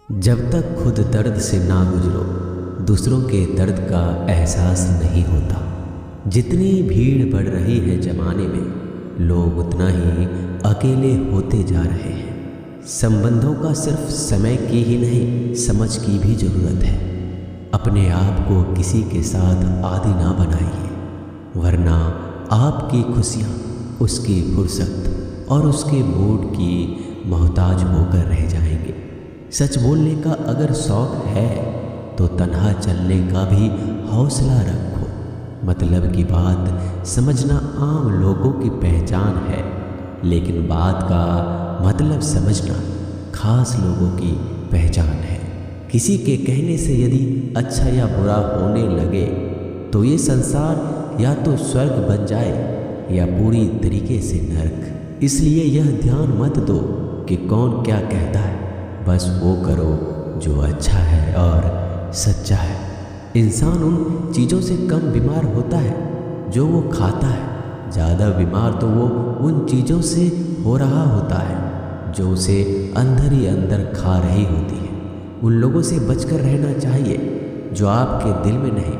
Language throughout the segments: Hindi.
जब तक खुद दर्द से ना गुजरो दूसरों के दर्द का एहसास नहीं होता। जितनी भीड़ बढ़ रही है ज़माने में, लोग उतना ही अकेले होते जा रहे हैं। संबंधों का सिर्फ समय की ही नहीं, समझ की भी ज़रूरत है। अपने आप को किसी के साथ आदी ना बनाइए, वरना आपकी खुशियाँ उसकी फुर्सत और उसके मूड की मोहताज होकर रह जाएंगे। सच बोलने का अगर शौक है तो तन्हा चलने का भी हौसला रखो। मतलब की बात समझना आम लोगों की पहचान है, लेकिन बात का मतलब समझना खास लोगों की पहचान है। किसी के कहने से यदि अच्छा या बुरा होने लगे तो ये संसार या तो स्वर्ग बन जाए या पूरी तरीके से नरक। इसलिए यह ध्यान मत दो कि कौन क्या कहता है, बस वो करो जो अच्छा है और सच्चा है। इंसान उन चीज़ों से कम बीमार होता है जो वो खाता है, ज़्यादा बीमार तो वो उन चीज़ों से हो रहा होता है जो उसे अंदर ही अंदर खा रही होती है। उन लोगों से बचकर रहना चाहिए जो आपके दिल में नहीं,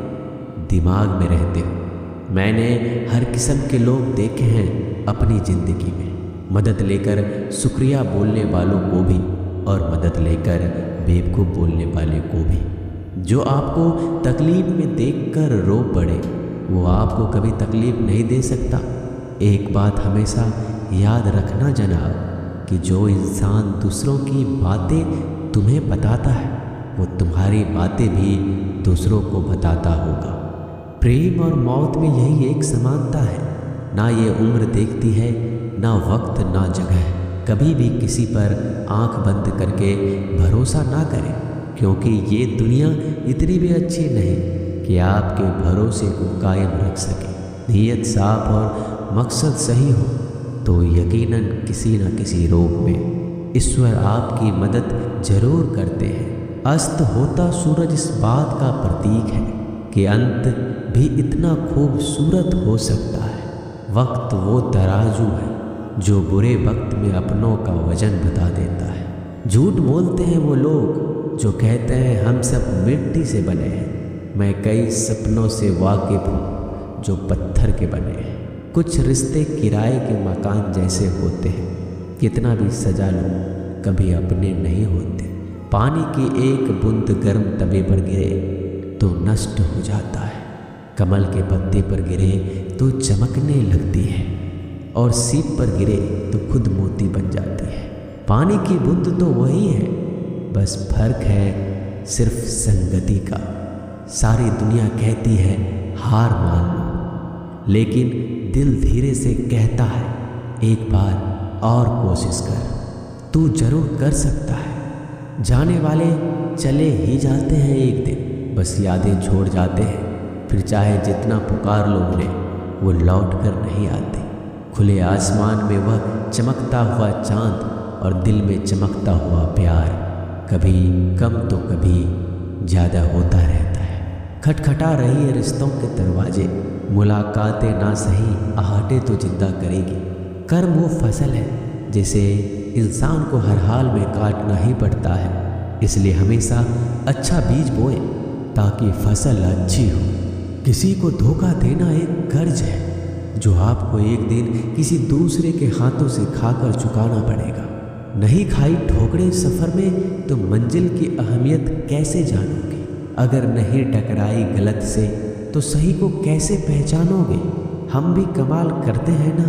दिमाग में रहते हो। मैंने हर किस्म के लोग देखे हैं अपनी ज़िंदगी में, मदद लेकर शुक्रिया बोलने वालों को भी और मदद लेकर बेवकूफ़ बोलने वाले को भी। जो आपको तकलीफ़ में देखकर रो पड़े वो आपको कभी तकलीफ़ नहीं दे सकता। एक बात हमेशा याद रखना जनाब, कि जो इंसान दूसरों की बातें तुम्हें बताता है वो तुम्हारी बातें भी दूसरों को बताता होगा। प्रेम और मौत में यही एक समानता है, ना ये उम्र देखती है, ना वक्त, ना जगह। कभी भी किसी पर आंख बंद करके भरोसा ना करें, क्योंकि ये दुनिया इतनी भी अच्छी नहीं कि आपके भरोसे को कायम रख सके। नीयत साफ और मकसद सही हो तो यकीनन किसी न किसी रूप में ईश्वर आपकी मदद जरूर करते हैं। अस्त होता सूरज इस बात का प्रतीक है कि अंत भी इतना खूबसूरत हो सकता है। वक्त वो तराजू है जो बुरे वक्त में अपनों का वजन बता देता है। झूठ बोलते हैं वो लोग जो कहते हैं हम सब मिट्टी से बने हैं। मैं कई सपनों से वाकिफ हूँ जो पत्थर के बने हैं। कुछ रिश्ते किराए के मकान जैसे होते हैं, कितना भी सजा लो कभी अपने नहीं होते। पानी की एक बूंद गर्म तवे पर गिरे तो नष्ट हो जाता है, कमल के पत्ते पर गिरे तो चमकने लगती है, और सीप पर गिरे तो खुद मोती बन जाती है। पानी की बूंद तो वही है, बस फर्क है सिर्फ संगति का। सारी दुनिया कहती है हार मान लो, लेकिन दिल धीरे से कहता है एक बार और कोशिश कर, तू जरूर कर सकता है। जाने वाले चले ही जाते हैं एक दिन, बस यादें छोड़ जाते हैं। फिर चाहे जितना पुकार लो उन्हें, वो लौट कर नहीं आते। खुले आसमान में वह चमकता हुआ चांद और दिल में चमकता हुआ प्यार कभी कम तो कभी ज़्यादा होता रहता है। खटखटा रही है रिश्तों के दरवाजे, मुलाकातें ना सही आहटें तो जिंदा करेगी। कर्म वो फसल है जिसे इंसान को हर हाल में काटना ही पड़ता है। इसलिए हमेशा अच्छा बीज बोए ताकि फसल अच्छी हो। किसी को धोखा देना एक कर्ज है जो आपको एक दिन किसी दूसरे के हाथों से खाकर चुकाना पड़ेगा। नहीं खाई ठोकरें सफ़र में तो मंजिल की अहमियत कैसे जानोगे? अगर नहीं टकराई गलत से तो सही को कैसे पहचानोगे? हम भी कमाल करते हैं ना,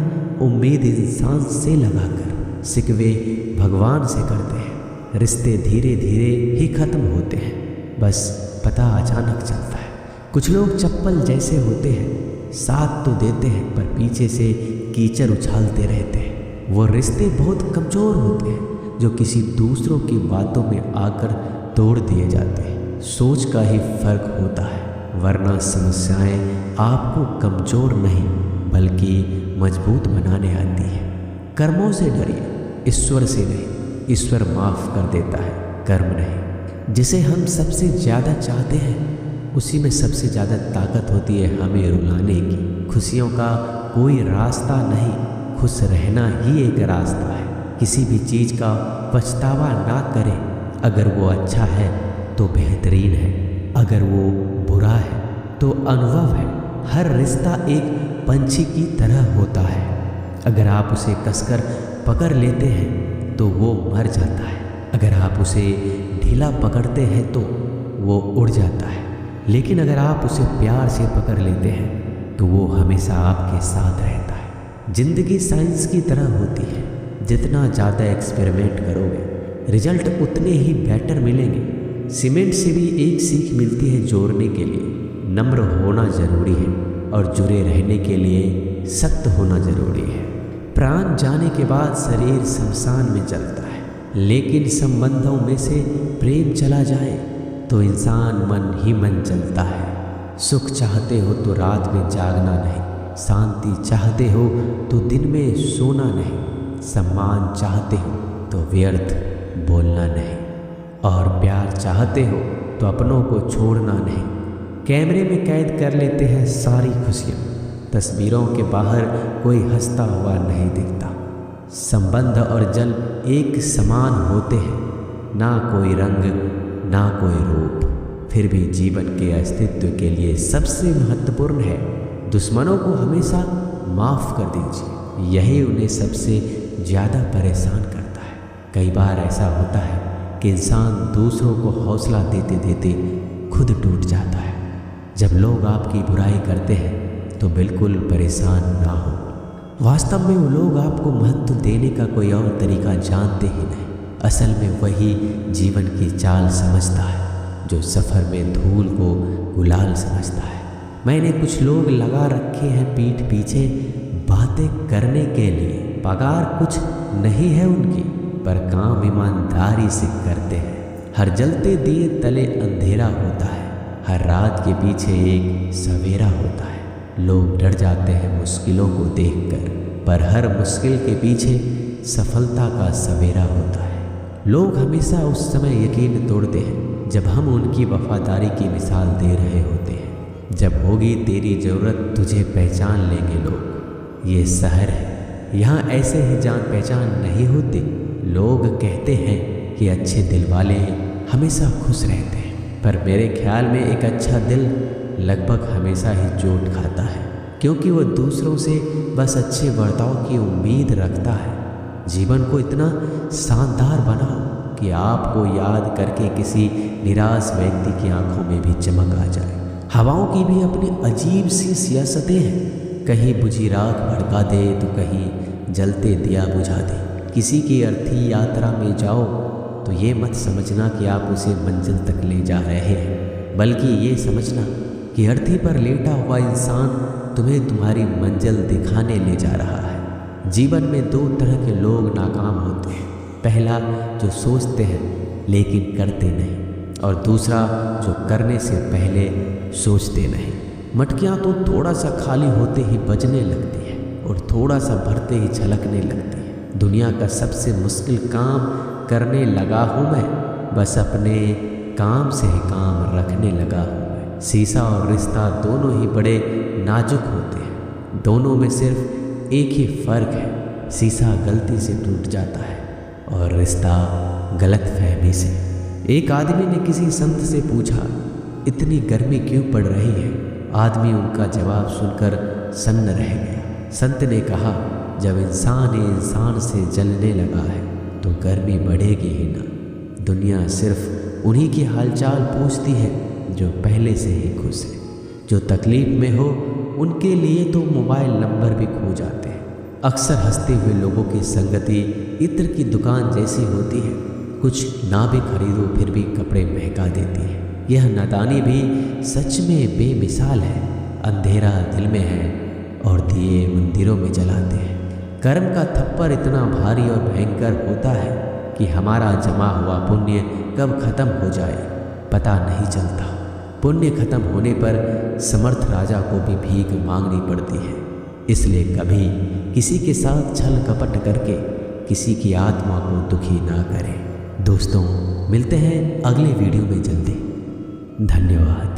उम्मीद इंसान से लगाकर सिकवे भगवान से करते हैं। रिश्ते धीरे धीरे ही ख़त्म होते हैं, बस पता अचानक चलता है। कुछ लोग चप्पल जैसे होते हैं, साथ तो देते हैं पर पीछे से कीचड़ उछालते रहते हैं। वो रिश्ते बहुत कमज़ोर होते हैं जो किसी दूसरों की बातों में आकर तोड़ दिए जाते हैं। सोच का ही फ़र्क होता है, वरना समस्याएं आपको कमज़ोर नहीं बल्कि मजबूत बनाने आती है। कर्मों से डरिए, ईश्वर से नहीं। ईश्वर माफ़ कर देता है, कर्म नहीं। जिसे हम सबसे ज़्यादा चाहते हैं उसी में सबसे ज़्यादा ताकत होती है हमें रुलाने की। खुशियों का कोई रास्ता नहीं, खुश रहना ही एक रास्ता है। किसी भी चीज़ का पछतावा ना करें, अगर वो अच्छा है तो बेहतरीन है, अगर वो बुरा है तो अनुभव है। हर रिश्ता एक पंछी की तरह होता है, अगर आप उसे कसकर पकड़ लेते हैं तो वो मर जाता है, अगर आप उसे ढीला पकड़ते हैं तो वो उड़ जाता है, लेकिन अगर आप उसे प्यार से पकड़ लेते हैं तो वो हमेशा आपके साथ रहता है। जिंदगी साइंस की तरह होती है, जितना ज़्यादा एक्सपेरिमेंट करोगे रिजल्ट उतने ही बेटर मिलेंगे। सीमेंट से भी एक सीख मिलती है जोड़ने के लिए, नम्र होना जरूरी है और जुड़े रहने के लिए सख्त होना जरूरी है। प्राण जाने के बाद शरीर शमशान में जलता है, लेकिन संबंधों में से प्रेम चला जाए तो इंसान मन ही मन जलता है। सुख चाहते हो तो रात में जागना नहीं, शांति चाहते हो तो दिन में सोना नहीं, सम्मान चाहते हो तो व्यर्थ बोलना नहीं, और प्यार चाहते हो तो अपनों को छोड़ना नहीं। कैमरे में कैद कर लेते हैं सारी खुशियाँ, तस्वीरों के बाहर कोई हंसता हुआ नहीं दिखता। संबंध और जल एक समान होते हैं, ना कोई रंग ना कोई रूप, फिर भी जीवन के अस्तित्व के लिए सबसे महत्वपूर्ण है दुश्मनों को हमेशा माफ़ कर दीजिए, यही उन्हें सबसे ज़्यादा परेशान करता है। कई बार ऐसा होता है कि इंसान दूसरों को हौसला देते देते खुद टूट जाता है। जब लोग आपकी बुराई करते हैं तो बिल्कुल परेशान ना हो, वास्तव में वो लोग आपको महत्व देने का कोई और तरीका जानते ही नहीं। असल में वही जीवन की चाल समझता है जो सफ़र में धूल को गुलाल समझता है। मैंने कुछ लोग लगा रखे हैं पीठ पीछे बातें करने के लिए, पगार कुछ नहीं है उनकी, पर काम ईमानदारी से करते हैं। हर जलते दिए तले अंधेरा होता है, हर रात के पीछे एक सवेरा होता है। लोग डर जाते हैं मुश्किलों को देखकर, पर हर मुश्किल के पीछे सफलता का सवेरा होता है। लोग हमेशा उस समय यकीन तोड़ते हैं जब हम उनकी वफादारी की मिसाल दे रहे होते हैं। जब होगी तेरी ज़रूरत तुझे पहचान लेंगे लोग। ये शहर है, यहाँ ऐसे ही जान पहचान नहीं होती। लोग कहते हैं कि अच्छे दिल वाले हमेशा खुश रहते हैं, पर मेरे ख्याल में एक अच्छा दिल लगभग हमेशा ही चोट खाता है, क्योंकि वह दूसरों से बस अच्छे बर्ताव की उम्मीद रखता है। जीवन को इतना शानदार बनाओ कि आपको याद करके किसी निराश व्यक्ति की आंखों में भी चमक आ जाए। हवाओं की भी अपनी अजीब सी सियासतें हैं, कहीं बुझी राख भड़का दे तो कहीं जलते दिया बुझा दे। किसी की अर्थी यात्रा में जाओ तो ये मत समझना कि आप उसे मंजिल तक ले जा रहे हैं, बल्कि ये समझना कि अर्थी पर लेटा हुआ इंसान तुम्हें तुम्हारी मंजिल दिखाने ले जा रहा है। जीवन में दो तरह के लोग नाकाम होते हैं, पहला जो सोचते हैं लेकिन करते नहीं, और दूसरा जो करने से पहले सोचते नहीं। मटकियाँ तो थोड़ा सा खाली होते ही बजने लगती है और थोड़ा सा भरते ही छलकने लगती है। दुनिया का सबसे मुश्किल काम करने लगा हूँ मैं, बस अपने काम से ही काम रखने लगा हूँ मैं। शीशा और रिश्ता दोनों ही बड़े नाजुक होते हैं, दोनों में सिर्फ एक ही फ़र्क है, शीशा गलती से टूट जाता है और रिश्ता गलतफहमी से। एक आदमी ने किसी संत से पूछा, इतनी गर्मी क्यों पड़ रही है? आदमी उनका जवाब सुनकर सन्न रह गया। संत ने कहा, जब इंसान से जलने लगा है तो गर्मी बढ़ेगी ही ना। दुनिया सिर्फ उन्हीं की हालचाल पूछती है जो पहले से ही खुश है। जो तकलीफ में हो उनके लिए तो मोबाइल नंबर भी खो जाते हैं। अक्सर हंसते हुए लोगों की संगति इत्र की दुकान जैसी होती है, कुछ ना भी खरीदो फिर भी कपड़े महका देती है। यह नादानी भी सच में बेमिसाल है। अंधेरा दिल में है और दिए मंदिरों में जलाते हैं। कर्म का थप्पड़ इतना भारी और भयंकर होता है कि हमारा जमा हुआ पुण्य कब खत्म हो जाए पता नहीं चलता। पुण्य खत्म होने पर समर्थ राजा को भी भीख मांगनी पड़ती है। इसलिए कभी किसी के साथ छल कपट करके किसी की आत्मा को दुखी ना करें। दोस्तों, मिलते हैं अगले वीडियो में जल्दी। धन्यवाद।